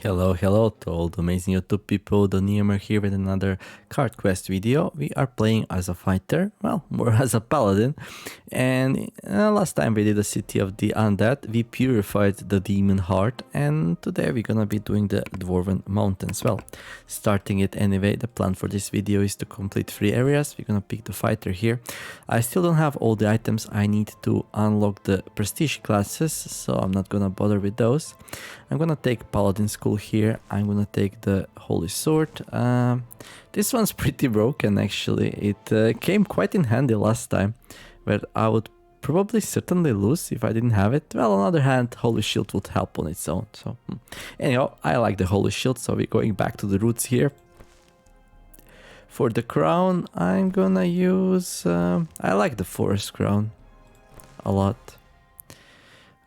Hello to all the amazing YouTube people, the Neomer here with another card quest video. We are playing as a fighter, well, more as a paladin. And last time we did the City of the Undead, we purified the demon heart, and today we're gonna be doing the Dwarven Mountains. Well, starting it anyway, the plan for this video is to complete 3 areas. We're gonna pick the fighter here. I still don't have all the items I need to unlock the prestige classes, so I'm not gonna bother with those. I'm gonna take Paladin School here. I'm gonna take the Holy Sword. This one's pretty broken actually. It came quite in handy last time, but I would probably certainly lose if I didn't have it. Well, on the other hand, Holy Shield would help on its own. So anyhow, I like the Holy Shield, so we're going back to the roots here. For the crown, I'm gonna use... I like the Forest Crown a lot.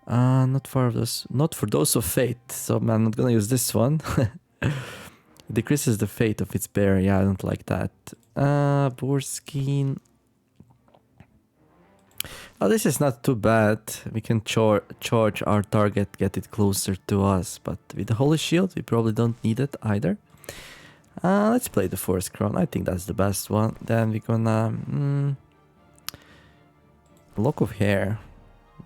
Not for those of fate, so I'm not gonna use this one. It decreases the fate of its bearer. Yeah, I don't like that. Boar skin. Oh, this is not too bad. We can charge our target, get it closer to us, but with the Holy Shield, we probably don't need it either. Let's play the Forest Crown. I think that's the best one. Then we're gonna... lock of hair.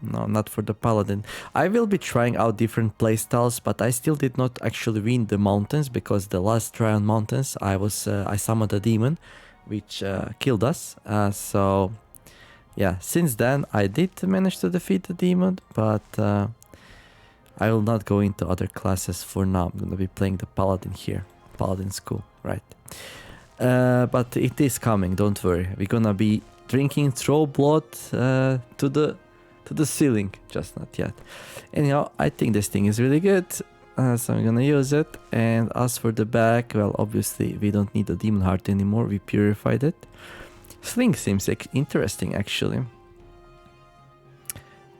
No, not for the paladin. I will be trying out different playstyles, but I still did not actually win the mountains because the last try on mountains I summoned a demon, which killed us. So yeah, since then I did manage to defeat the demon, but I will not go into other classes for now. I'm gonna be playing the paladin here, paladin school, right? But it is coming. Don't worry. We're gonna be drinking troll blood to the ceiling, just not yet. Anyhow, I think this thing is really good, so I'm gonna use it. And as for the back, well, obviously we don't need the demon heart anymore, we purified it. Sling seems interesting actually.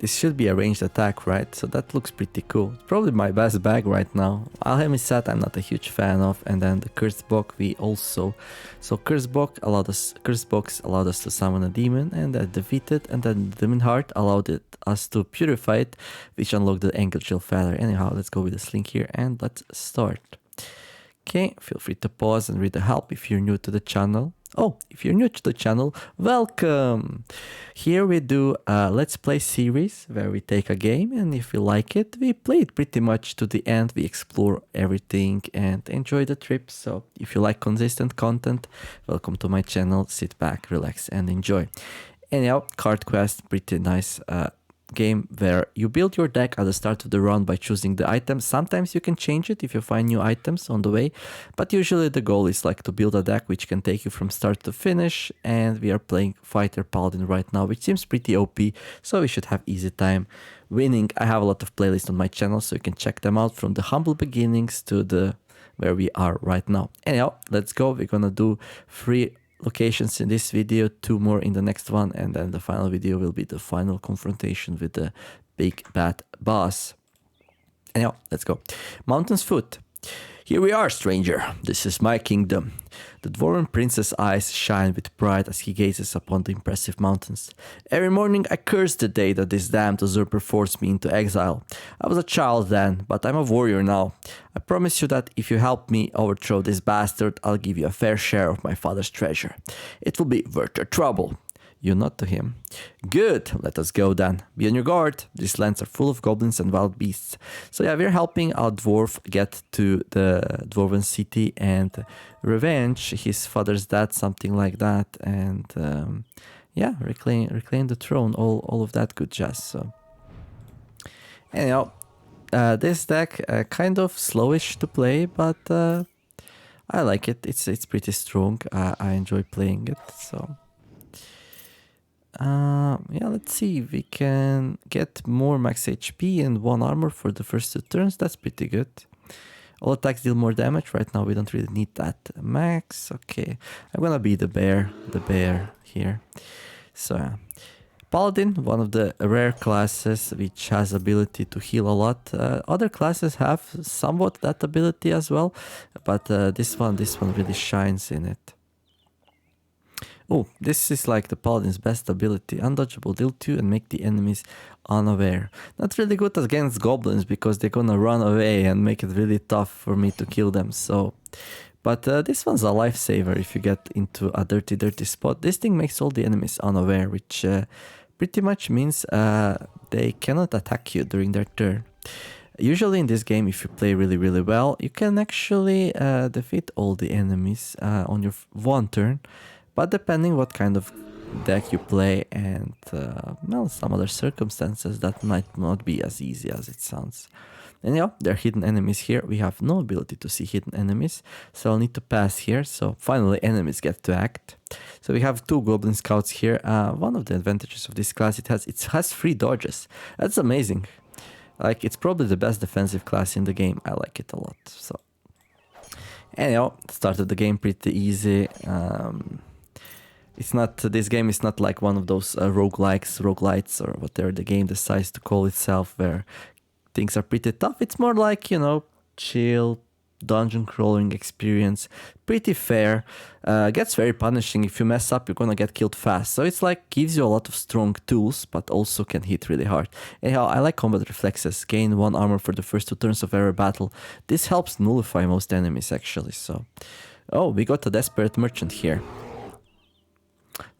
This should be a ranged attack, right? So that looks pretty cool. It's probably my best bag right now. Alchemy set I'm not a huge fan of, and then the Curse Box we also... So Curse Box allowed us to summon a demon, and that defeated, and then the Demon Heart allowed us to purify it, which unlocked the Angel Feather. Anyhow, let's go with the Sling here, and let's start. Okay, feel free to pause and read the help if you're new to the channel. Oh, if you're new to the channel, welcome! Here we do a Let's Play series where we take a game, and if we like it, we play it pretty much to the end. We explore everything and enjoy the trip. So if you like consistent content, welcome to my channel. Sit back, relax and enjoy. Anyhow, card quest, pretty nice game where you build your deck at the start of the round by choosing the items. Sometimes you can change it if you find new items on the way, but usually the goal is like to build a deck which can take you from start to finish. And we are playing Fighter Paladin right now, which seems pretty OP, so we should have easy time winning. I have a lot of playlists on my channel, so you can check them out from the humble beginnings to the where we are right now. Anyhow, let's go. We're gonna do 3 locations in this video, 2 more in the next one, and then the final video will be the final confrontation with the big bad boss. Anyhow, let's go. Mountain's Foot. Here we are, stranger. This is my kingdom. The Dwarven prince's eyes shine with pride as he gazes upon the impressive mountains. Every morning I curse the day that this damned usurper forced me into exile. I was a child then, but I'm a warrior now. I promise you that if you help me overthrow this bastard, I'll give you a fair share of my father's treasure. It will be worth your trouble. You nod to him. Good, let us go then. Be on your guard. These lands are full of goblins and wild beasts. So yeah, we're helping our dwarf get to the Dwarven city and revenge his father's death, something like that. And yeah, reclaim the throne, all of that good jazz. So anyhow, this deck kind of slowish to play, but I like it. It's pretty strong. I enjoy playing it, so... yeah, let's see if we can get more max HP and 1 armor for the first 2 turns. That's pretty good. All attacks deal more damage. Right now we don't really need that max. Okay, I'm gonna be the bear here. So Paladin, one of the rare classes which has ability to heal a lot. Other classes have somewhat that ability as well, but this one really shines in it. Oh, this is like the paladin's best ability. Undodgeable, deal 2 and make the enemies unaware. Not really good against goblins because they're gonna run away and make it really tough for me to kill them. So, but this one's a lifesaver if you get into a dirty spot. This thing makes all the enemies unaware, which pretty much means they cannot attack you during their turn. Usually in this game, if you play really well, you can actually defeat all the enemies on your one turn. But depending what kind of deck you play and well, some other circumstances, that might not be as easy as it sounds. And yeah, there are hidden enemies here. We have no ability to see hidden enemies, so I'll need to pass here. So finally enemies get to act. So we have 2 goblin scouts here. One of the advantages of this class, it has 3 dodges. That's amazing. Like, it's probably the best defensive class in the game. I like it a lot. So anyhow, started the game pretty easy. This game is not like one of those roguelites, or whatever the game decides to call itself, where things are pretty tough. It's more like, you know, chill dungeon crawling experience. Pretty fair. Gets very punishing. If you mess up, you're gonna get killed fast. So it's like gives you a lot of strong tools, but also can hit really hard. Anyhow, I like combat reflexes. Gain 1 armor for the first 2 turns of every battle. This helps nullify most enemies actually. So, oh, we got a desperate merchant here.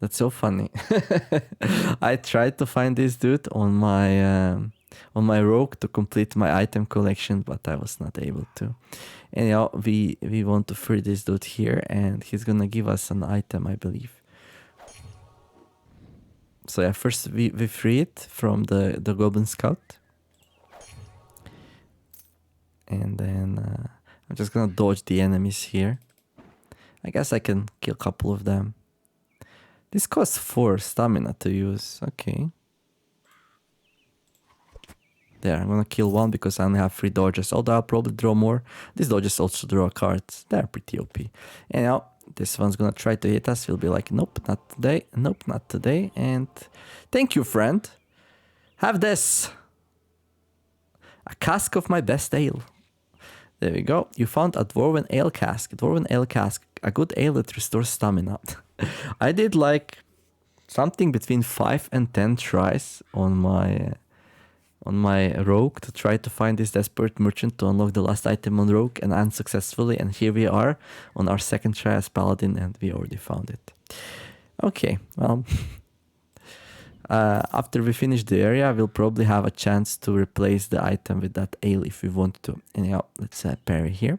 That's so funny. I tried to find this dude on my rogue to complete my item collection, but I was not able to. Anyhow, we want to free this dude here, and he's gonna give us an item, I believe. So yeah, first we free it from the goblin scout, and then I'm just gonna dodge the enemies here. I guess I can kill a couple of them. This costs 4 stamina to use. Okay. There, I'm gonna kill one because I only have 3 dodges, although I'll probably draw more. These dodges also draw cards. They're pretty OP. Anyhow, this one's gonna try to hit us. We'll be like, nope, not today. Nope, not today. And thank you, friend. Have this. A cask of my best ale. There we go. You found a Dwarven ale cask. Dwarven ale cask. A good ale that restores stamina. I did like something between 5 and 10 tries on my rogue to try to find this desperate merchant to unlock the last item on rogue, and unsuccessfully. And here we are on our second try as paladin, and we already found it. Okay, well, after we finish the area, we'll probably have a chance to replace the item with that ale if we want to. Anyhow, let's parry here.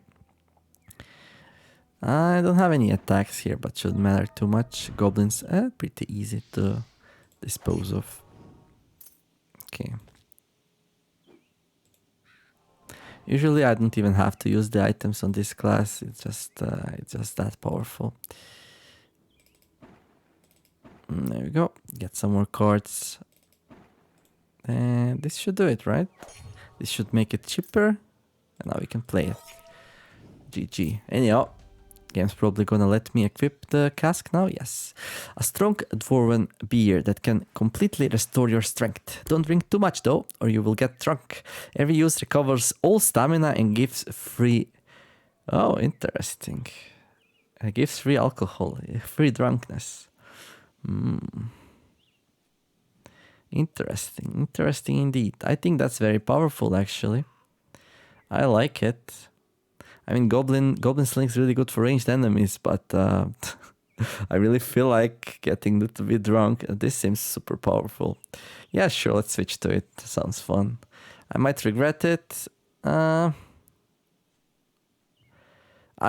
I don't have any attacks here, but shouldn't matter too much. Goblins are pretty easy to dispose of. Okay. Usually I don't even have to use the items on this class. It's just that powerful. There we go. Get some more cards. And this should do it, right? This should make it cheaper. And now we can play it. GG. Anyhow, game's probably gonna let me equip the cask now. Yes. A strong dwarven beer that can completely restore your strength. Don't drink too much though, or you will get drunk. Every use recovers all stamina and gives free... Oh, interesting. It gives free alcohol, free drunkenness. Interesting indeed. I think that's very powerful actually. I like it. I mean, Goblin Sling's really good for ranged enemies, but I really feel like getting a little bit drunk. This seems super powerful. Yeah, sure, let's switch to it. Sounds fun. I might regret it. I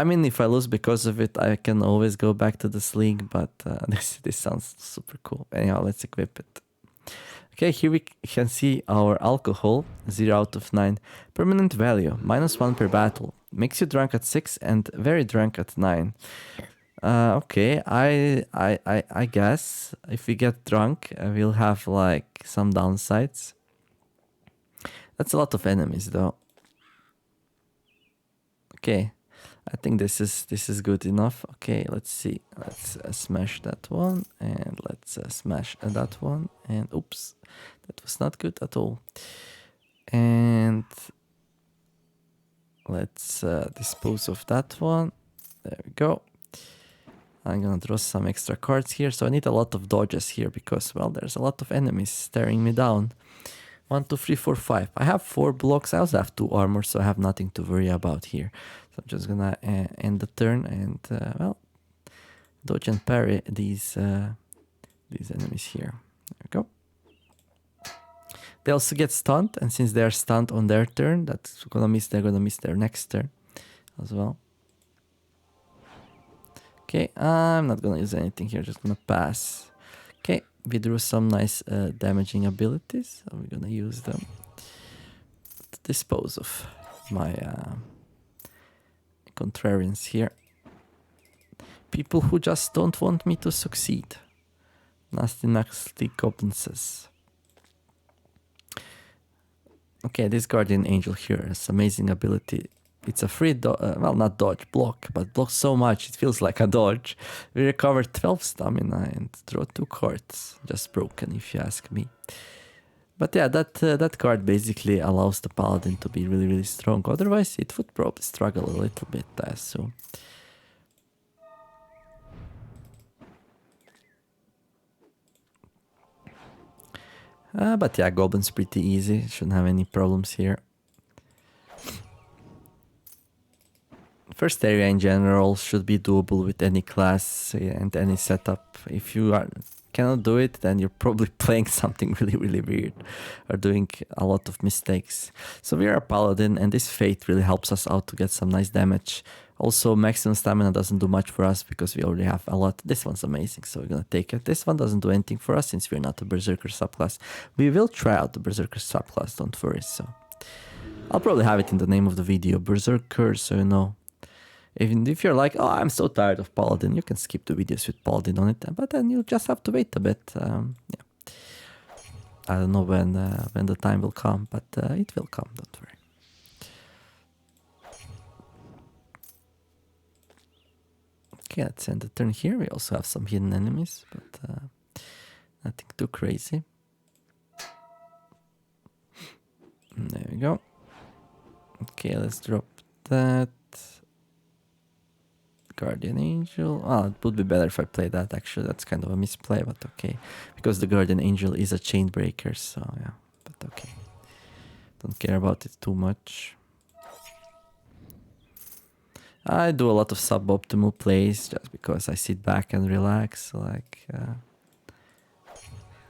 mean, if I lose because of it, I can always go back to the sling, but this sounds super cool. Anyhow, let's equip it. Okay, here we can see our alcohol, 0 out of 9. Permanent value, -1 per battle. Makes you drunk at 6 and very drunk at 9. Okay, I guess if we get drunk, we'll have like some downsides. That's a lot of enemies though. Okay, I think this is good enough. Okay, let's see. Let's smash that one, and let's smash that one. And oops, that was not good at all. And let's dispose of that one. There we go. I'm gonna draw some extra cards here, so I need a lot of dodges here because, well, there's a lot of enemies staring me down. 1, 2, 3, 4, 5. I have 4 blocks. I also have 2 armor, so I have nothing to worry about here. So I'm just gonna end the turn and, well, dodge and parry these enemies here. There we go. They also get stunned, and since they are stunned on their turn, they're gonna miss their next turn as well. Okay, I'm not gonna use anything here, just gonna pass. Okay, we drew some nice damaging abilities, so we're gonna use them to dispose of my contrarians here. People who just don't want me to succeed. Nasty goblins. Okay, this guardian angel here has amazing ability. It's a free well, not dodge, block, but block so much it feels like a dodge. We recover 12 stamina and draw 2 cards. Just broken, if you ask me. But yeah, that card basically allows the paladin to be really, really strong. Otherwise, it would probably struggle a little bit, I assume. But yeah, Goblin's pretty easy. Shouldn't have any problems here. First area in general should be doable with any class and any setup. If you cannot do it, then you're probably playing something really, really weird or doing a lot of mistakes. So we are a paladin, and this fate really helps us out to get some nice damage. Also, maximum stamina doesn't do much for us because we already have a lot. This one's amazing, so we're gonna take it. This one doesn't do anything for us since we're not a Berserker subclass. We will try out the Berserker subclass, don't worry. So I'll probably have it in the name of the video, Berserker, so you know. Even if you're like, oh, I'm so tired of Paladin, you can skip the videos with Paladin on it, but then you just have to wait a bit. Yeah. I don't know when the time will come, but it will come, don't worry. Okay, let's end the turn here. We also have some hidden enemies, but nothing too crazy. There we go. Okay, let's drop that. Guardian Angel. Oh, it would be better if I play that, actually. That's kind of a misplay, but okay. Because the Guardian Angel is a chain breaker, so yeah. But okay. Don't care about it too much. I do a lot of suboptimal plays just because I sit back and relax. Like,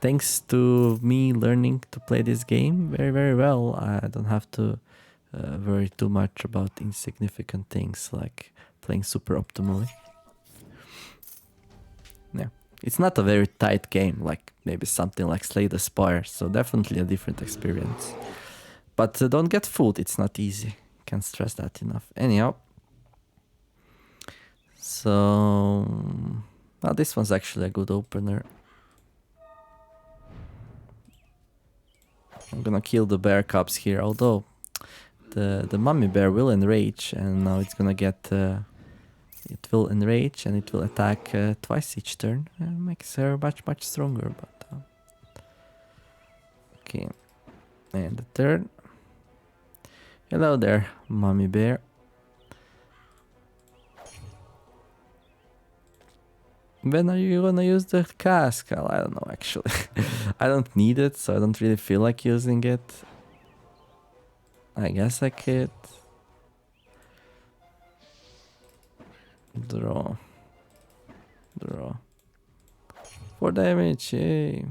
thanks to me learning to play this game very, very well, I don't have to worry too much about insignificant things like playing super optimally. Yeah, it's not a very tight game, like maybe something like Slay the Spire, so definitely a different experience. But don't get fooled, it's not easy. Can't stress that enough. Anyhow, so well, this one's actually a good opener. I'm gonna kill the bear cubs here, although the mummy bear will enrage, and now it's gonna get it will enrage and it will attack twice each turn. Makes her much stronger, but okay. And the third. Hello there, mummy bear. When are you gonna use the cask? Well, I don't know, actually. I don't need it, so I don't really feel like using it. I guess I could. Draw. 4 damage, yay.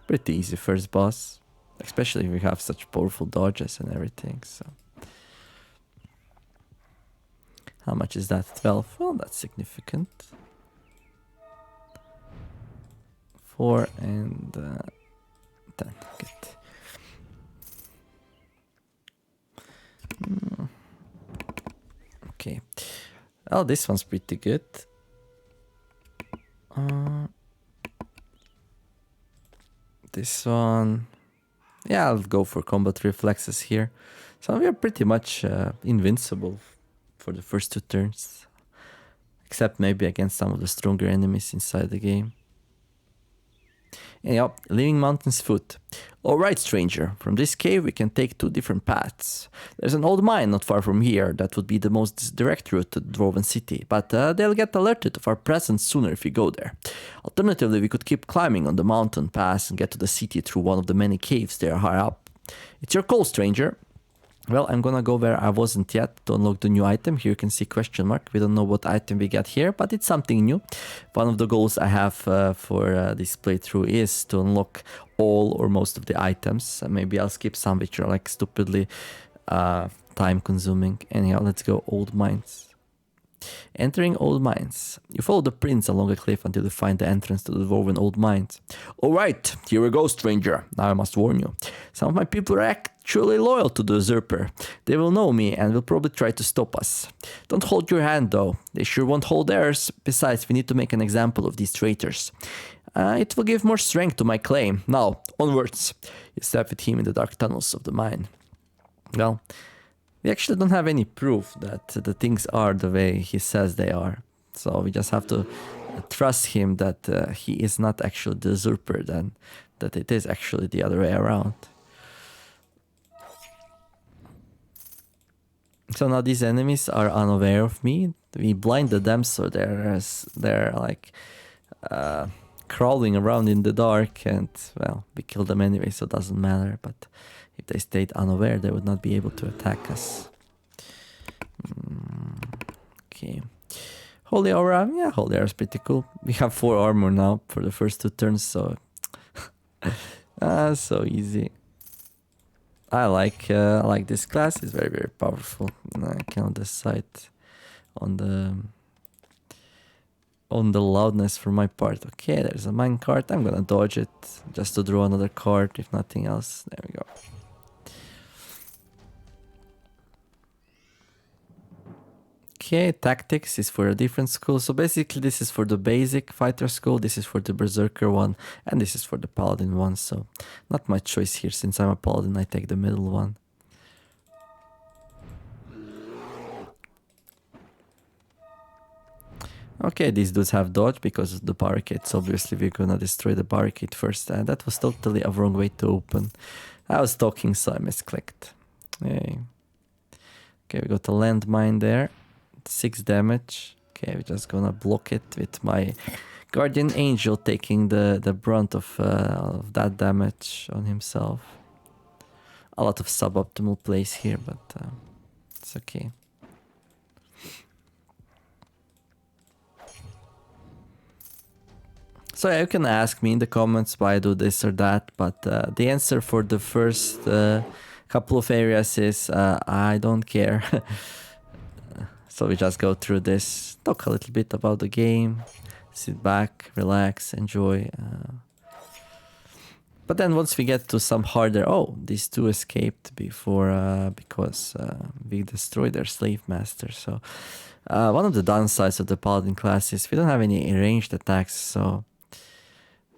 Pretty easy first boss. Especially if we have such powerful dodges and everything, so. How much is that? 12? Well, that's significant. 4 and 10. Good. Okay. Oh, this one's pretty good. This one. Yeah, I'll go for combat reflexes here. So we are pretty much invincible for the first 2 turns. Except maybe against some of the stronger enemies inside the game. Anyhow, leaving Mountain's Foot. Alright, stranger, from this cave we can take 2 different paths. There's an old mine not far from here that would be the most direct route to the Dwarven city, but they'll get alerted of our presence sooner if we go there. Alternatively, we could keep climbing on the mountain pass and get to the city through one of the many caves there high up. It's your call, stranger. Well, I'm gonna go where I wasn't yet to unlock the new item. Here you can see question mark. We don't know what item we get here, but it's something new. One of the goals I have for this playthrough is to unlock all or most of the items. Maybe I'll skip some which are like stupidly time consuming. Anyhow, let's go old mines. Entering old mines. You follow the prints along a cliff until you find the entrance to the Dwarven old mines. Alright, here we go, stranger. Now I must warn you. Some of my people are actually loyal to the usurper. They will know me and will probably try to stop us. Don't hold your hand though. They sure won't hold theirs. Besides, we need to make an example of these traitors. It will give more strength to my claim. Now, onwards. You step with him in the dark tunnels of the mine. Well, we actually don't have any proof that the things are the way he says they are. So we just have to trust him that he is not actually the usurper, then that it is actually the other way around. So now these enemies are unaware of me. We blinded them, so they're like crawling around in the dark, and well, we killed them anyway, so it doesn't matter. But if they stayed unaware, they would not be able to attack us. Okay. Holy Aura. Yeah, Holy Aura is pretty cool. We have 4 armor now for the first 2 turns, so... so easy. I like this class. It's very, very powerful. I cannot decide on the loudness for my part. Okay, there's a minecart. I'm gonna dodge it just to draw another card, if nothing else. There we go. Okay, tactics is for a different school. So basically this is for the basic fighter school, this is for the berserker one, and this is for the paladin one. So not my choice here. Since I'm a paladin, I take the middle one. Okay, these dudes have dodge because of the barricade. So obviously we're gonna destroy the barricade first. And that was totally a wrong way to open. I was talking, so I misclicked. Hey. Okay, we got a landmine there. 6 damage. Okay, we're just gonna block it with my guardian angel taking the brunt of that damage on himself. A lot of suboptimal plays here, but it's okay. So yeah, you can ask me in the comments why I do this or that, but the answer for the first couple of areas is I don't care. So we just go through this, talk a little bit about the game, sit back, relax, enjoy. But then once we get to some harder, oh, these 2 escaped before because we destroyed their slave master. So one of the downsides of the paladin class is we don't have any ranged attacks, so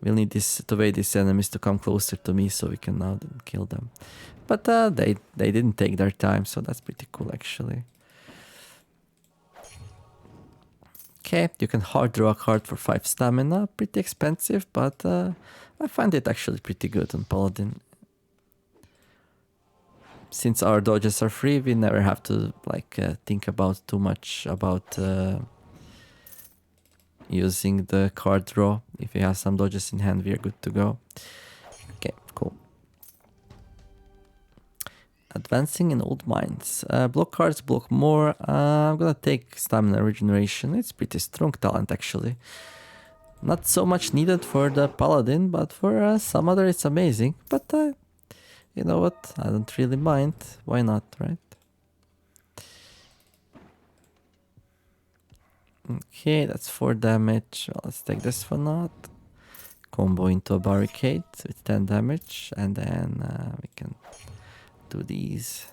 we'll need to wait these enemies to come closer to me so we can now kill them. But they didn't take their time, so that's pretty cool actually. Okay, you can hard draw a card for 5 stamina, pretty expensive, but I find it actually pretty good on Paladin. Since our dodges are free, we never have to like think about too much about using the card draw. If we have some dodges in hand, we are good to go. Okay, cool. Advancing in old mines. Block cards block more. I'm gonna take stamina regeneration. It's pretty strong talent actually. Not so much needed for the paladin, but for some other it's amazing. But you know what? I don't really mind. Why not, right? Okay, that's 4 damage. Well, let's take this one out. Combo into a barricade with 10 damage, and then we can do these.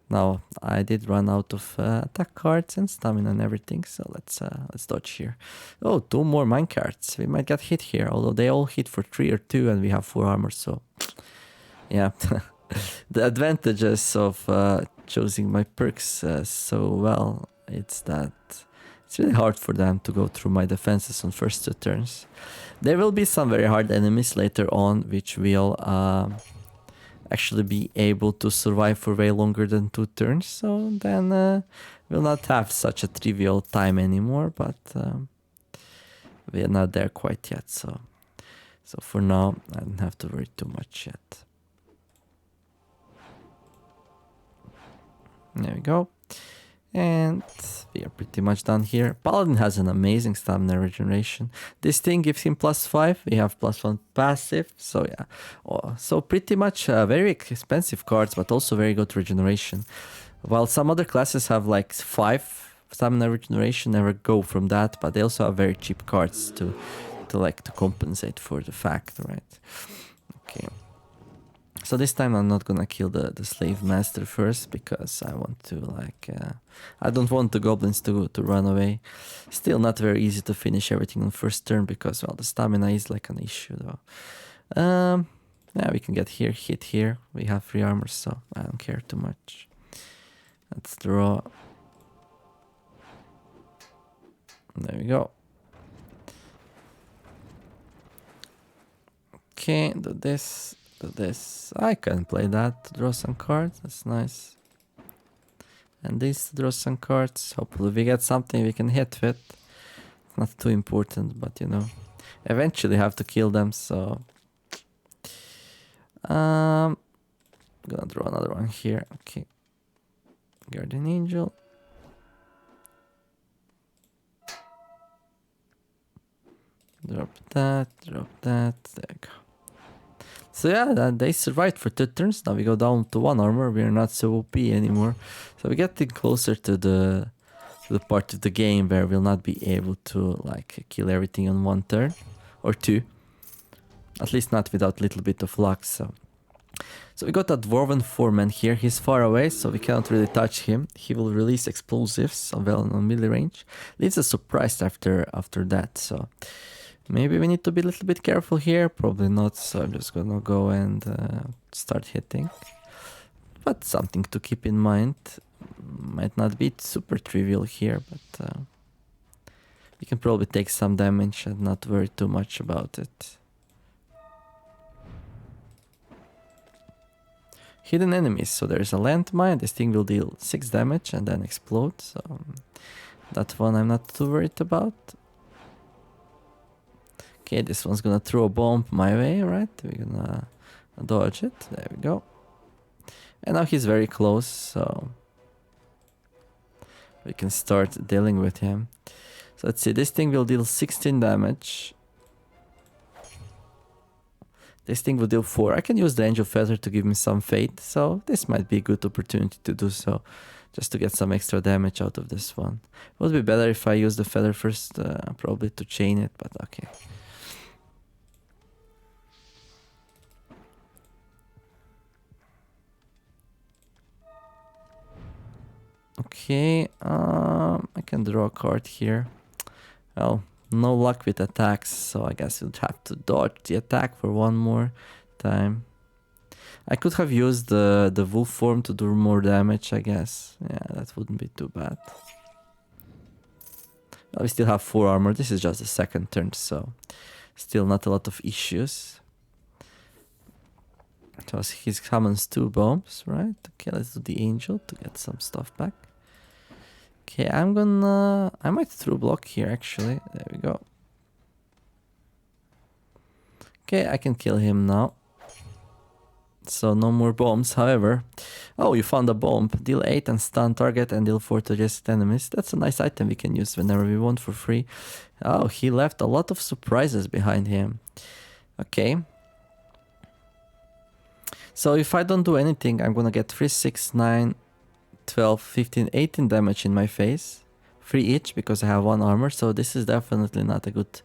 Now I did run out of attack cards and stamina and everything, so let's dodge here. Oh, 2 more minecarts. We might get hit here, although they all hit for 3 or 2 and we have 4 armor, so yeah. The advantages of choosing my perks so well, it's It's really hard for them to go through my defenses on first 2 turns. There will be some very hard enemies later on, which will actually be able to survive for way longer than 2 turns. So then we'll not have such a trivial time anymore, but we're not there quite yet. So for now, I don't have to worry too much yet. There we go. And we are pretty much done here. Paladin has an amazing stamina regeneration. This thing gives him +5. We have +1 passive. So yeah. So pretty much very expensive cards, but also very good regeneration. While some other classes have like 5 stamina regeneration, never go from that. But they also have very cheap cards to compensate for the fact, right? Okay. So this time I'm not gonna kill the slave master first, because I want to I don't want the goblins to run away. Still not very easy to finish everything on first turn, because well, the stamina is like an issue though. Yeah, we can get hit here. We have 3 armor, so I don't care too much. Let's draw. There we go. Okay, do this. This I can play that to draw some cards. That's nice. And this to draw some cards. Hopefully we get something we can hit with. Not too important, but you know, eventually have to kill them. So I'm gonna draw another one here. Okay, Guardian Angel. Drop that. There you go. So yeah, they survived for 2 turns. Now we go down to 1 armor. We are not so OP anymore. So we're getting closer to the part of the game where we'll not be able to like kill everything on 1 turn or 2. At least not without a little bit of luck. So we got a Dwarven Foreman here. He's far away, so we cannot really touch him. He will release explosives on melee range. Leaves us surprised after that. So maybe we need to be a little bit careful here. Probably not, so I'm just gonna go and start hitting. But something to keep in mind. Might not be super trivial here, but we can probably take some damage and not worry too much about it. Hidden enemies. So there's a landmine. This thing will deal 6 damage and then explode. So that one I'm not too worried about. Okay, this one's gonna throw a bomb my way, right? We're gonna dodge it. There we go. And now he's very close, so we can start dealing with him. So let's see, this thing will deal 16 damage. This thing will deal 4. I can use the Angel Feather to give me some fate, so this might be a good opportunity to do so. Just to get some extra damage out of this one. It would be better if I use the feather first, probably to chain it, but okay. Okay, I can draw a card here. Well, no luck with attacks, so I guess you'd have to dodge the attack for 1 more time. I could have used the wolf form to do more damage, I guess. Yeah, that wouldn't be too bad. Well, we still have 4 armor. This is just the 2nd turn, so still not a lot of issues. So he summons 2 bombs, right? Okay, let's do the angel to get some stuff back. Okay, I might throw block here actually. There we go. Okay, I can kill him now. So no more bombs, however. Oh, you found a bomb. Deal 8 and stun target and deal 4 to adjacent enemies. That's a nice item we can use whenever we want for free. Oh, he left a lot of surprises behind him. Okay. So if I don't do anything, I'm gonna get 3, 6, 9, 12, 15, 18 damage in my face. 3 each because I have 1 armor, so this is definitely not a good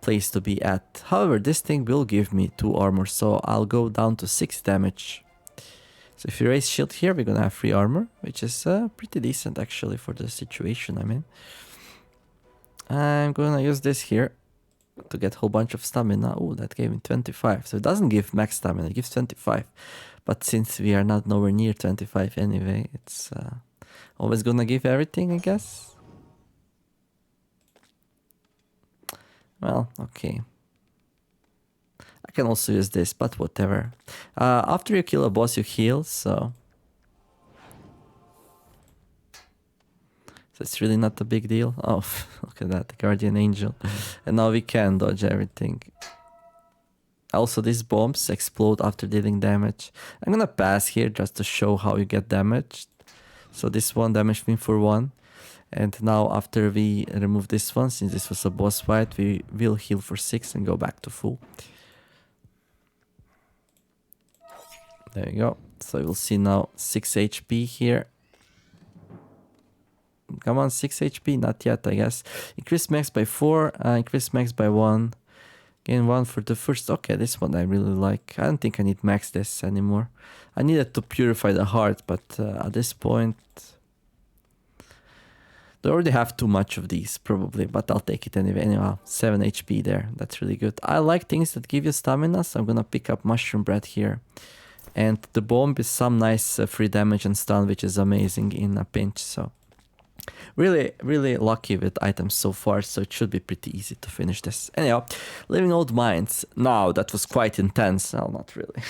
place to be at. However, this thing will give me 2 armor, so I'll go down to 6 damage. So if you raise shield here, we're gonna have 3 armor, which is pretty decent actually for the situation I'm in. I'm gonna use this here to get a whole bunch of stamina. Oh, that gave me 25. So it doesn't give max stamina, it gives 25. But since we are not nowhere near 25 anyway, it's always gonna give everything, I guess. Well, okay. I can also use this, but whatever. After you kill a boss, you heal, so... So it's really not a big deal. Oh, look at that, the Guardian Angel. And now we can dodge everything. Also, these bombs explode after dealing damage. I'm gonna pass here just to show how you get damaged. So this one damaged me for 1. And now after we remove this one, since this was a boss fight, we will heal for 6 and go back to full. There you go. So you'll see now 6 HP here. Come on, 6 HP? Not yet, I guess. Increase max by 4, increase max by 1. Gain 1 for the first. Okay, this one I really like. I don't think I need max this anymore. I needed to purify the heart, but at this point... They already have too much of these, probably, but I'll take it anyway. Anyhow, 7 HP there. That's really good. I like things that give you stamina, so I'm gonna pick up Mushroom Bread here. And the bomb is some nice free damage and stun, which is amazing in a pinch, so... Really lucky with items so far, so it should be pretty easy to finish this. Anyhow, Living Old Mines. Now, that was quite intense. Well, not really.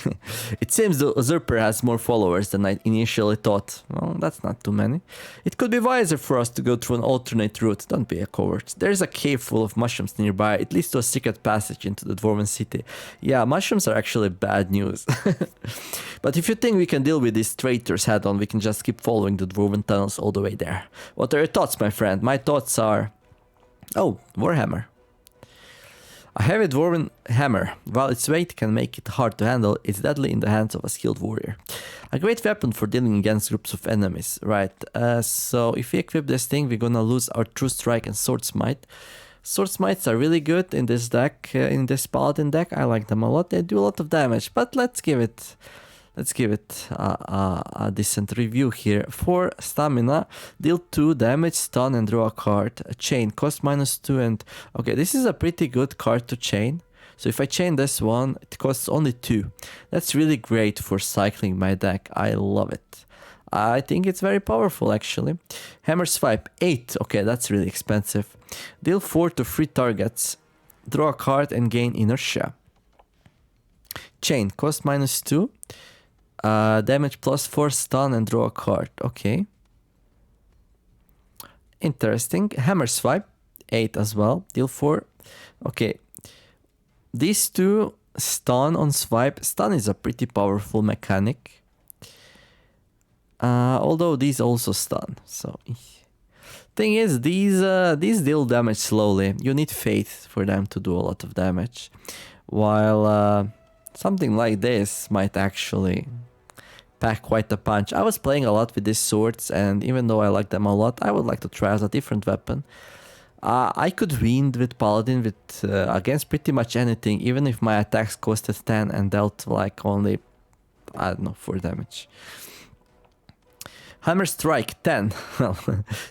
It seems the usurper has more followers than I initially thought. Well, that's not too many. It could be wiser for us to go through an alternate route. Don't be a coward. There's a cave full of mushrooms nearby. It leads to a secret passage into the Dwarven city. Yeah, mushrooms are actually bad news. But if you think we can deal with these traitors head on, we can just keep following the Dwarven Tunnels all the way there. What are your thoughts, my friend? My thoughts are... Oh, Warhammer. A heavy Dwarven hammer. While its weight can make it hard to handle, it's deadly in the hands of a skilled warrior. A great weapon for dealing against groups of enemies. Right, so if we equip this thing, we're gonna lose our True Strike and Sword Smite. Sword Smites are really good in this deck, in this Paladin deck. I like them a lot. They do a lot of damage, but let's give it a decent review here. For stamina, deal 2 damage, stun, and draw a card. A chain, cost -2, and... Okay, this is a pretty good card to chain. So if I chain this one, it costs only 2. That's really great for cycling my deck. I love it. I think it's very powerful, actually. Hammer Swipe, 8. Okay, that's really expensive. Deal 4 to 3 targets. Draw a card and gain inertia. Chain, cost -2. Damage +4, stun, and draw a card. Okay. Interesting. Hammer Swipe, 8 as well. Deal 4. Okay. These two, stun on swipe. Stun is a pretty powerful mechanic. Although these also stun. So, thing is, these deal damage slowly. You need faith for them to do a lot of damage. While something like this might actually pack quite a punch. I was playing a lot with these swords, and even though I like them a lot, I would like to try out a different weapon. I could win with Paladin with against pretty much anything, even if my attacks costed 10 and dealt like only, I don't know, 4 damage. Hammer Strike, 10.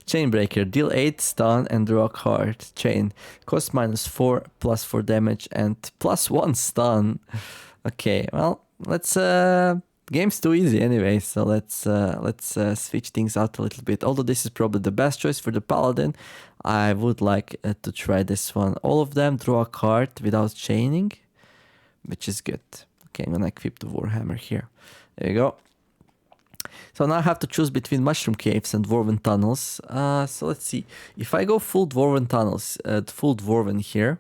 Chainbreaker, deal 8, stun, and draw a card. Chain, cost -4, +4 damage, and +1 stun. Okay, well, let's... Game's too easy anyway, so let's switch things out a little bit. Although this is probably the best choice for the Paladin, I would like to try this one. All of them draw a card without chaining, which is good. Okay, I'm gonna equip the Warhammer here. There you go. So now I have to choose between Mushroom Caves and Dwarven Tunnels. So let's see. If I go full Dwarven Tunnels, full Dwarven here,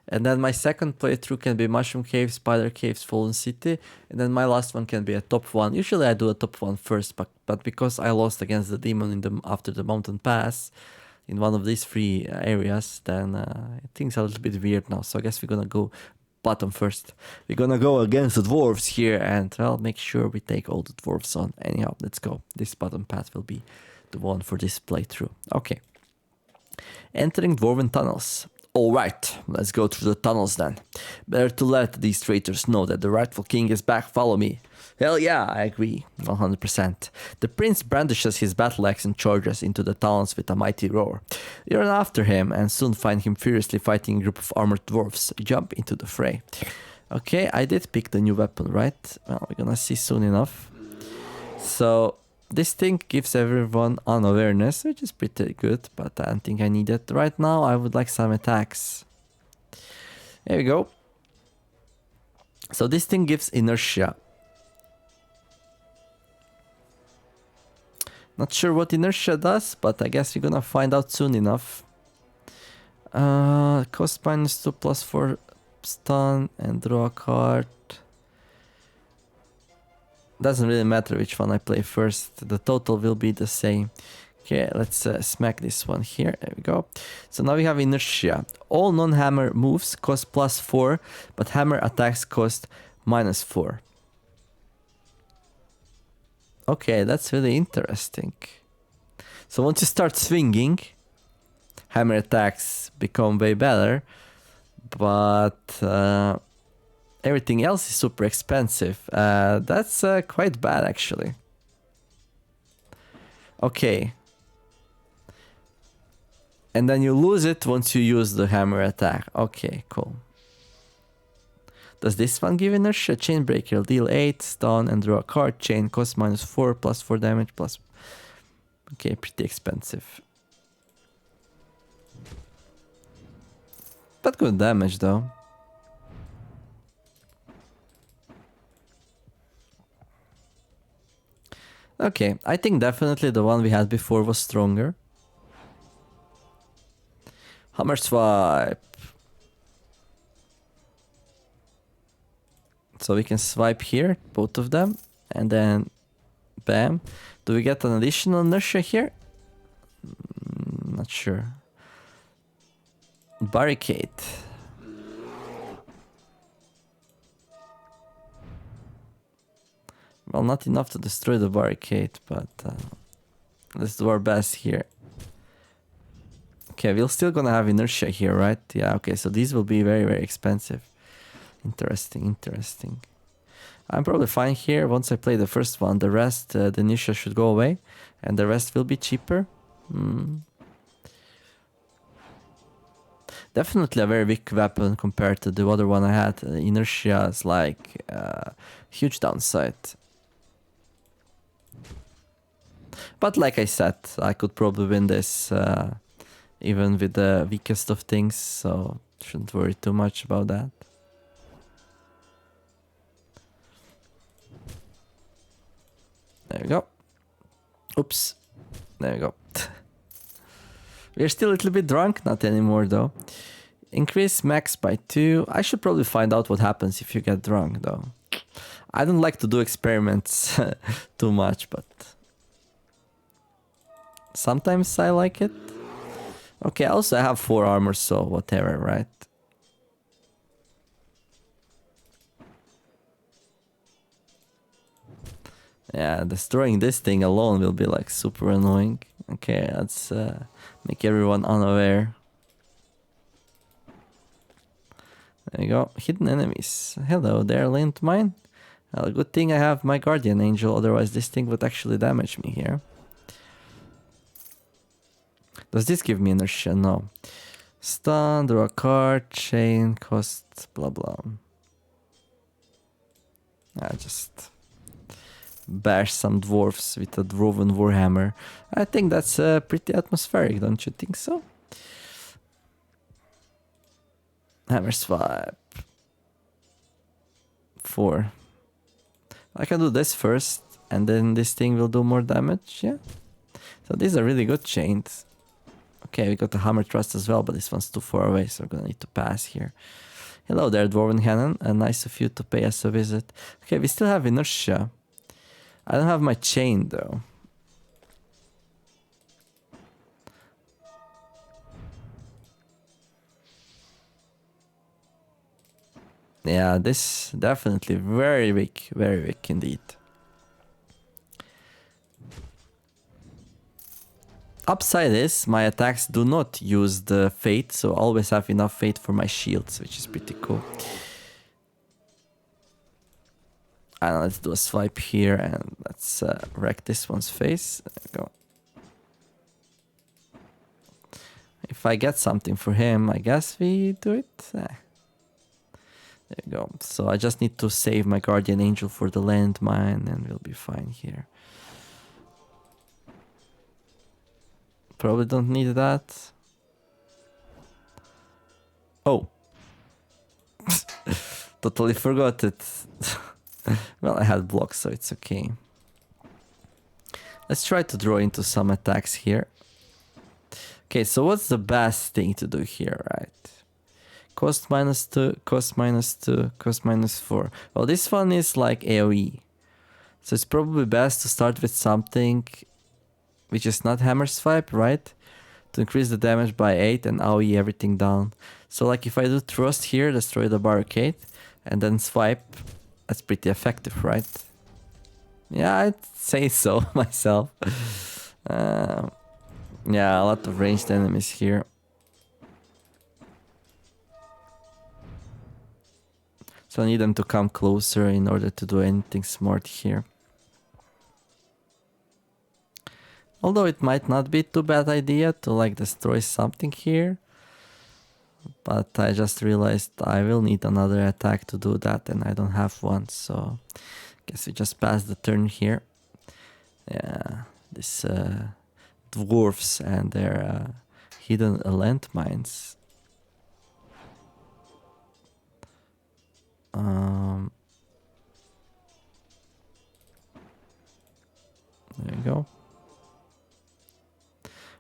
and then my second playthrough can be Mushroom Caves, Spider Caves, Fallen City, and then my last one can be a top 1. Usually I do a top 1 first, but because I lost against the demon after the mountain pass in one of these 3 areas, then things are a little bit weird now. So I guess we're gonna go bottom first. We're gonna go against the dwarves here, and well, make sure we take all the dwarves on. Anyhow, let's go. This bottom path will be the one for this playthrough. Okay. Entering Dwarven Tunnels. Alright, let's go through the tunnels then. Better to let these traitors know that the rightful king is back. Follow me. Hell yeah, I agree. 100%. The prince brandishes his battle axe and charges into the tunnels with a mighty roar. You run after him and soon find him furiously fighting a group of armored dwarves. Jump into the fray. Okay, I did pick the new weapon, right? Well, we're gonna see soon enough. So, this thing gives everyone unawareness, which is pretty good, but I don't think I need it. Right now, I would like some attacks. There we go. So this thing gives inertia. Not sure what inertia does, but I guess we're gonna find out soon enough. Cost -2 +4 stun and draw a card. Doesn't really matter which one I play first. The total will be the same. Okay, let's smack this one here. There we go. So now we have inertia. All non-hammer moves cost +4, but hammer attacks cost -4. Okay, that's really interesting. So once you start swinging, hammer attacks become way better, but everything else is super expensive. That's quite bad, actually. Okay. And then you lose it once you use the hammer attack. Okay, cool. Does this one give inertia? Chainbreaker, deal 8, stun, and draw a card. Chain cost -4, +4 damage, plus... Okay, pretty expensive. But good damage, though. Okay, I think definitely the one we had before was stronger. Hammer swipe. So we can swipe here, both of them, and then bam. Do we get an additional inertia here? Not sure. Barricade. Well, not enough to destroy the barricade, but let's do our best here. Okay, we're still gonna have inertia here, right? Yeah, okay, so these will be very, very expensive. Interesting, interesting. I'm probably fine here. Once I play the first one, the rest, the inertia should go away, and the rest will be cheaper. Definitely a very weak weapon compared to the other one I had. Inertia is like huge downside. But like I said, I could probably win this even with the weakest of things, so shouldn't worry too much about that. There we go. Oops. There we go. We're still a little bit drunk, not anymore though. Increase max by 2. I should probably find out what happens if you get drunk though. I don't like to do experiments too much, but sometimes I like it. Okay, also I have 4 armor, so whatever, right? Yeah, destroying this thing alone will be like super annoying. Okay, let's make everyone unaware. There you go. Hidden enemies. Hello there, landmine. Well, good thing I have my guardian angel, otherwise this thing would actually damage me here. Does this give me inertia? No. Stun, draw a card, chain, cost, blah blah. I just bash some dwarves with a Dwarven Warhammer. I think that's pretty atmospheric, don't you think so? Hammer swipe. 4. I can do this first, and then this thing will do more damage, yeah? So these are really good chains. Okay, we got the hammer thrust as well, but this one's too far away, so we're gonna need to pass here. Hello there, Dwarven Cannon. Nice of you to pay us a visit. Okay, we still have inertia. I don't have my chain though. Yeah, this definitely very weak indeed. Upside is my attacks do not use the fate, so I always have enough fate for my shields, which is pretty cool. And let's do a swipe here and let's wreck this one's face. There we go. If I get something for him, I guess we do it. There you go. So I just need to save my guardian angel for the landmine and we'll be fine here. Probably don't need that. Oh. Totally forgot it. Well, I had blocks, so it's okay. Let's try to draw into some attacks here. Okay, so what's the best thing to do here, right? Cost -2, cost -2, cost -4. Well, this one is like AoE. So it's probably best to start with something which is not hammer swipe, right? To increase the damage by 8 and AoE everything down. So like if I do thrust here, destroy the barricade, and then swipe, that's pretty effective, right? Yeah, I'd say so myself. Yeah, a lot of ranged enemies here. So I need them to come closer in order to do anything smart here. Although it might not be too bad idea to like destroy something here. But I just realized I will need another attack to do that and I don't have one. So guess we just pass the turn here. Yeah, this dwarfs and their hidden landmines. There you go.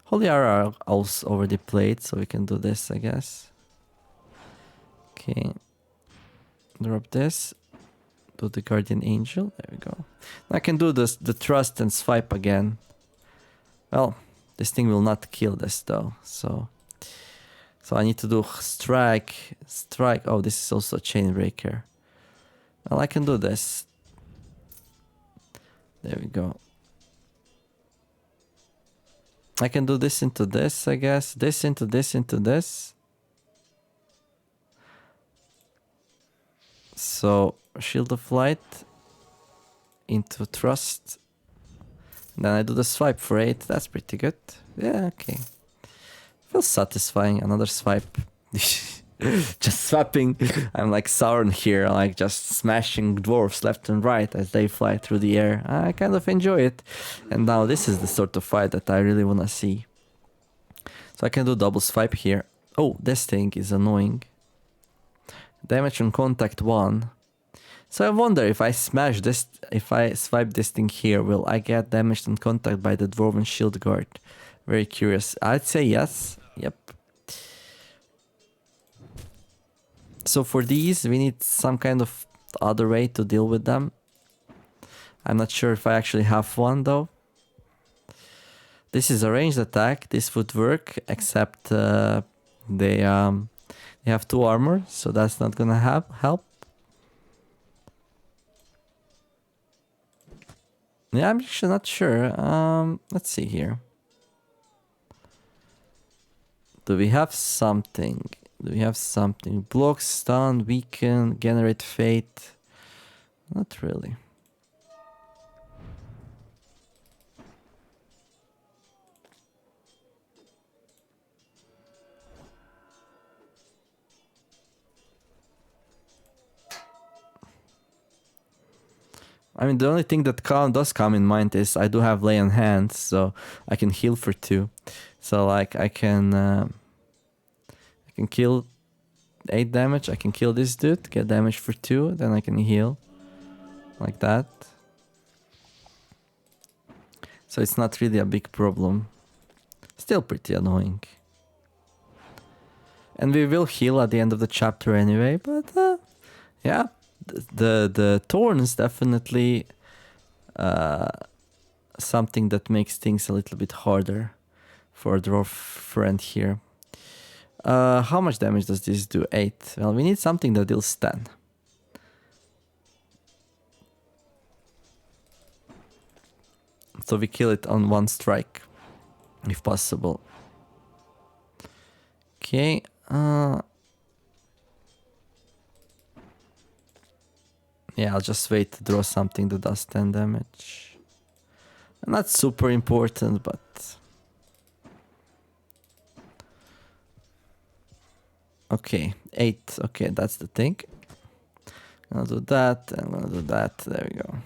Holy Arrow also already played, so we can do this, I guess. Okay. Drop this. Do the Guardian Angel. There we go. Now I can do this, the Trust and swipe again. Well, this thing will not kill this though, so I need to do strike. Oh, this is also a chain breaker. Well, I can do this. There we go. I can do this into this, I guess. This into this into this. So, Shield of Light into Trust. Then I do the swipe for 8. That's pretty good. Yeah, okay. Feels satisfying. Another swipe. Just swapping. I'm like Sauron here, like just smashing dwarves left and right as they fly through the air. I kind of enjoy it. And now this is the sort of fight that I really want to see. So I can do double swipe here. Oh, this thing is annoying. Damage on contact 1. So I wonder if I smash this, if I swipe this thing here, will I get damaged on contact by the Dwarven Shield Guard? Very curious. I'd say yes. Yep. So for these, we need some kind of other way to deal with them. I'm not sure if I actually have one though. This is a ranged attack. This would work, except they have 2 armor, so that's not gonna help. Yeah, I'm actually not sure. Let's see here. Do we have something? Block, stun, weaken, generate fate. Not really. I mean, the only thing that does come in mind is I do have lay on hands, so I can heal for 2. So like I can kill 8 damage. I can kill this dude, get damage for 2, then I can heal like that. So it's not really a big problem. Still pretty annoying. And we will heal at the end of the chapter anyway, but yeah. The thorns definitely something that makes things a little bit harder for a dwarf friend here. How much damage does this do? 8. Well, we need something that deals 10. So we kill it on 1 strike, if possible. Okay. Yeah, I'll just wait to draw something that does 10 damage. Not super important, but... Okay, 8. Okay, that's the thing. I'm gonna do that, I'm gonna do that. There we go.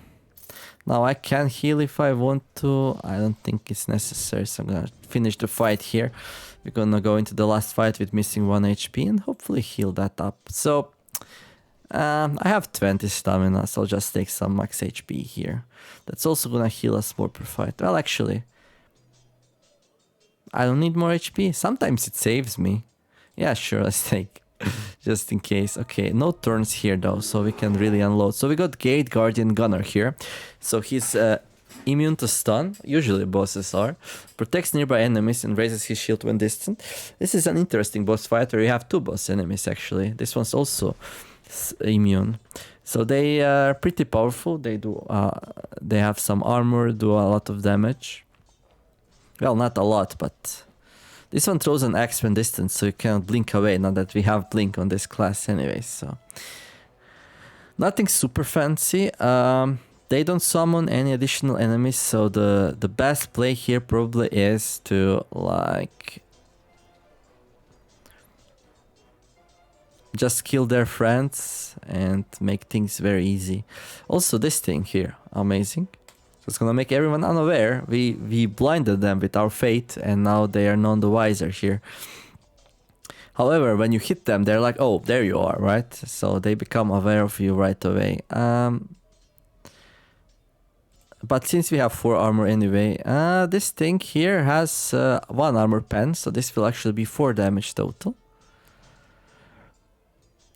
Now I can heal if I want to. I don't think it's necessary, so I'm gonna finish the fight here. We're gonna go into the last fight with missing 1 HP and hopefully heal that up. So, I have 20 stamina, so I'll just take some max HP here. That's also gonna heal us more per fight. Well, actually, I don't need more HP. Sometimes it saves me. Yeah, sure, let's take. Just in case. Okay, no turns here though, so we can really unload. So we got Gate Guardian Gunner here. So he's immune to stun, usually bosses are. Protects nearby enemies and raises his shield when distant. This is an interesting boss fight where you have two boss enemies actually. This one's also immune. So they are pretty powerful. They have some armor, do a lot of damage. Well, not a lot, but this one throws an axe when distance, so you cannot blink away. Not that we have blink on this class anyway, so nothing super fancy. They don't summon any additional enemies, so the best play here probably is to like just kill their friends and make things very easy. Also, this thing here, amazing. It's gonna make everyone unaware. We blinded them with our fate, and now they are none the wiser here. However, when you hit them, they're like, oh, there you are, right? So they become aware of you right away. But since we have 4 armor anyway, this thing here has 1 armor pen, so this will actually be 4 damage total.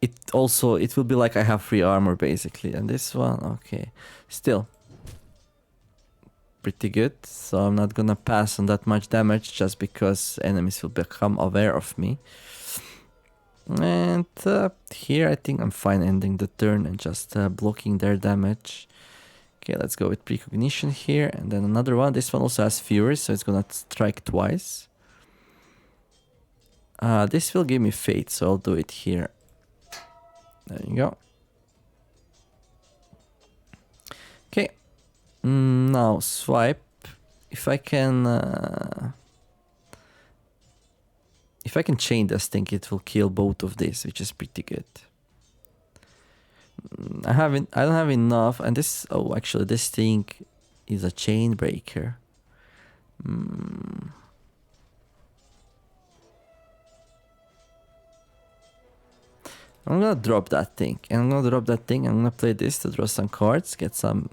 It will be like I have 3 armor basically, and this one, okay, still pretty good. So I'm not gonna pass on that much damage just because enemies will become aware of me. And here I think I'm fine ending the turn and just blocking their damage. Okay, let's go with precognition here, and then another one. This one also has fury, so it's gonna strike twice. This will give me fate, so I'll do it here. There you go. Okay. Now swipe. If I can chain this thing, it will kill both of these, which is pretty good. I don't have enough, and this. Oh, actually, this thing is a chain breaker. I'm gonna drop that thing, and I'm gonna play this to draw some cards, get some.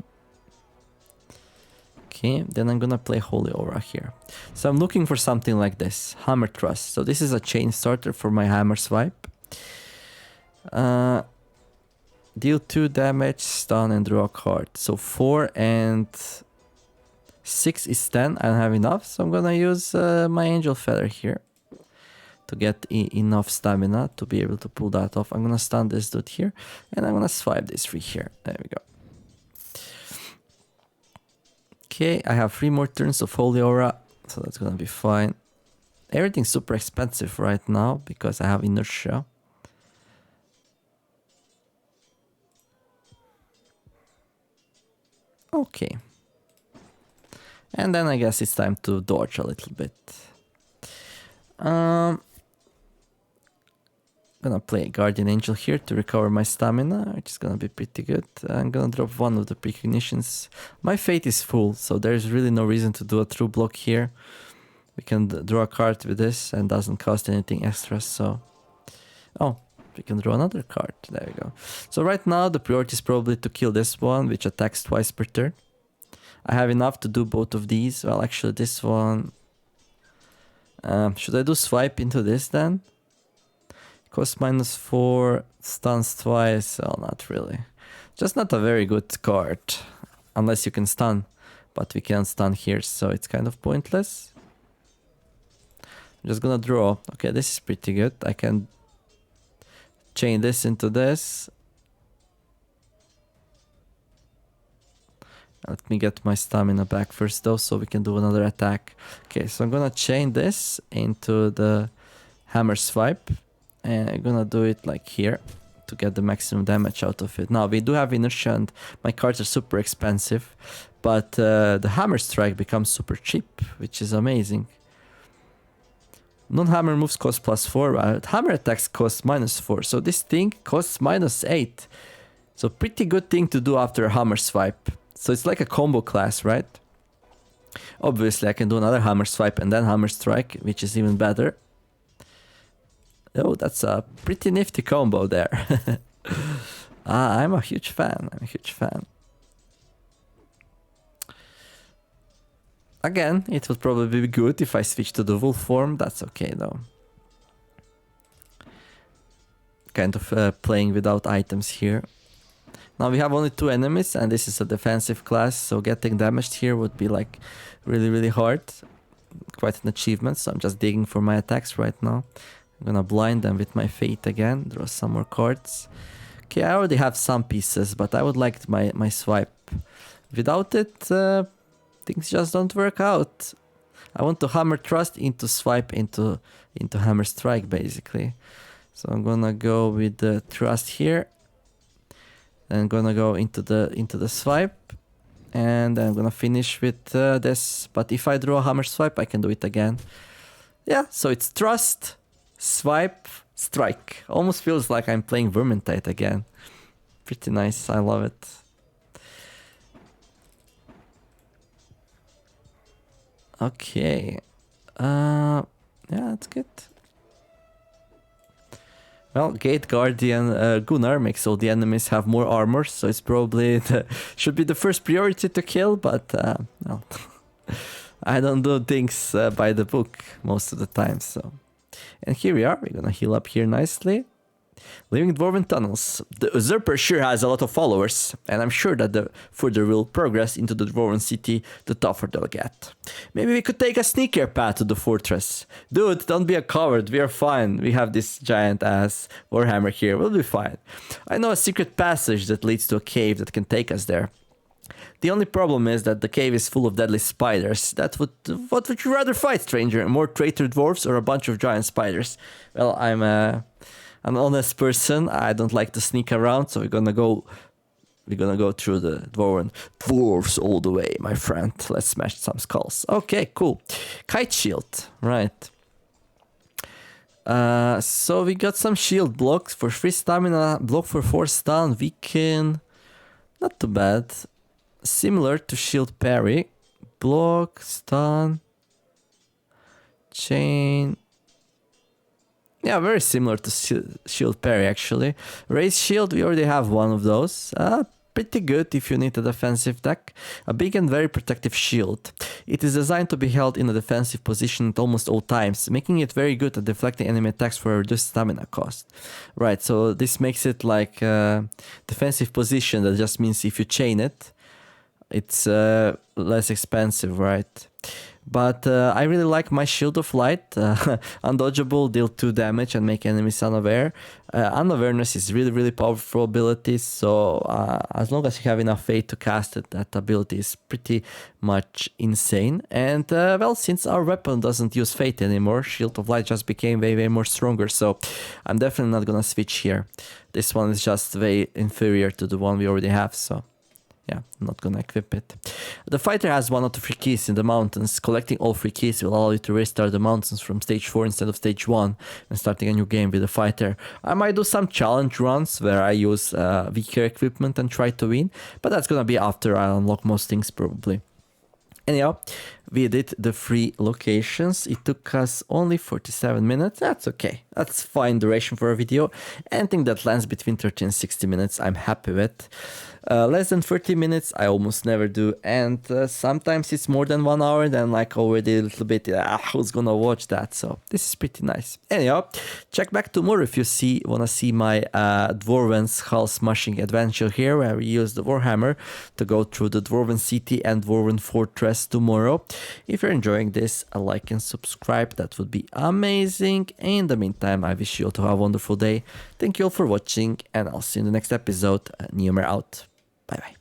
Okay, then I'm gonna play Holy Aura here. So I'm looking for something like this, Hammer Thrust. So this is a chain starter for my hammer swipe. Deal 2 damage, stun, and draw a card. So 4 and 6 is 10. I don't have enough, so I'm gonna use my Angel Feather here to get enough stamina to be able to pull that off. I'm gonna stun this dude here, and I'm gonna swipe this 3 here. There we go. Okay, I have 3 more turns of Holy Aura, so that's gonna be fine. Everything's super expensive right now because I have inertia. Okay. And then I guess it's time to dodge a little bit. Gonna play Guardian Angel here to recover my stamina, which is gonna be pretty good. I'm gonna drop one of the precognitions. My fate is full, so there's really no reason to do a true block here. We can draw a card with this and doesn't cost anything extra, so... Oh, we can draw another card. There we go. So right now the priority is probably to kill this one, which attacks twice per turn. I have enough to do both of these. Well, actually this one... should I do swipe into this then? Cost -4, stuns twice. Oh, not really. Just not a very good card. Unless you can stun. But we can't stun here, so it's kind of pointless. I'm just gonna draw. Okay, this is pretty good. I can chain this into this. Let me get my stamina back first though, so we can do another attack. Okay, so I'm gonna chain this into the hammer swipe. And I'm gonna do it like here to get the maximum damage out of it. Now we do have inertia and my cards are super expensive, but the hammer strike becomes super cheap, which is amazing. Non-hammer moves cost +4, but hammer attacks cost -4, so this thing costs -8. So pretty good thing to do after a hammer swipe. So it's like a combo class, right? Obviously I can do another hammer swipe and then hammer strike, which is even better. Oh, that's a pretty nifty combo there. I'm a huge fan. I'm a huge fan. Again, it would probably be good if I switch to the wolf form. That's okay though. Kind of playing without items here. Now we have only 2 enemies and this is a defensive class, so getting damaged here would be like really hard. Quite an achievement, so I'm just digging for my attacks right now. I'm gonna blind them with my fate again, draw some more cards. Okay, I already have some pieces, but I would like my swipe. Without it, things just don't work out. I want to hammer thrust into swipe into hammer strike basically. So I'm gonna go with the thrust here. And I'm gonna go into the swipe. And I'm gonna finish with this. But if I draw a hammer swipe, I can do it again. Yeah, so it's thrust, swipe, strike. Almost feels like I'm playing Vermintide again. Pretty nice, I love it. Okay. Yeah, that's good. Well, Gate Guardian Gunnar makes all the enemies have more armor, so it's probably should be the first priority to kill, but well, I don't do things by the book most of the time, so. And here we are, we're gonna heal up here nicely. Living Dwarven Tunnels. The usurper sure has a lot of followers, and I'm sure that the further we'll progress into the Dwarven city, the tougher they'll get. Maybe we could take a sneaker path to the fortress. Dude, don't be a coward, we are fine. We have this giant ass Warhammer here, we'll be fine. I know a secret passage that leads to a cave that can take us there. The only problem is that the cave is full of deadly spiders. What would you rather fight, stranger? More traitor dwarves or a bunch of giant spiders? Well, I'm an honest person. I don't like to sneak around, so we're gonna go through the dwarves all the way, my friend. Let's smash some skulls. Okay, cool. Kite shield, right. So we got some shield blocks for 3 stamina, block for 4 stun, weaken. Not too bad. Similar to shield parry. Block, stun, chain. Yeah, very similar to shield parry actually. Raise shield, we already have one of those. Pretty good if you need a defensive deck. A big and very protective shield. It is designed to be held in a defensive position at almost all times, making it very good at deflecting enemy attacks for a reduced stamina cost. Right, so this makes it like a defensive position. That just means if you chain it, it's less expensive, right? But I really like my Shield of Light. Undodgeable, deal 2 damage and make enemies unaware. Unawareness is really powerful ability, so as long as you have enough faith to cast it, that ability is pretty much insane. And well, since our weapon doesn't use fate anymore, Shield of Light just became way more stronger, so I'm definitely not gonna switch here. This one is just way inferior to the one we already have, so yeah, I'm not gonna equip it. The fighter has 1 out of 3 keys in the mountains. Collecting all 3 keys will allow you to restart the mountains from stage 4 instead of stage 1 and starting a new game with the fighter. I might do some challenge runs where I use weaker equipment and try to win, but that's gonna be after I unlock most things probably. Anyhow, we did the 3 locations. It took us only 47 minutes. That's okay. That's fine duration for a video. Anything that lands between 30 and 60 minutes, I'm happy with. Less than 30 minutes, I almost never do. And sometimes it's more than 1 hour, then like already a little bit, who's gonna watch that? So this is pretty nice. Anyhow, check back tomorrow if you wanna see my Dwarven Skull Smashing adventure here, where we use the Warhammer to go through the Dwarven City and Dwarven Fortress tomorrow. If you're enjoying this, a like and subscribe, that would be amazing. In the meantime, I wish you all to have a wonderful day. Thank you all for watching, and I'll see you in the next episode. Neomer out. Bye bye.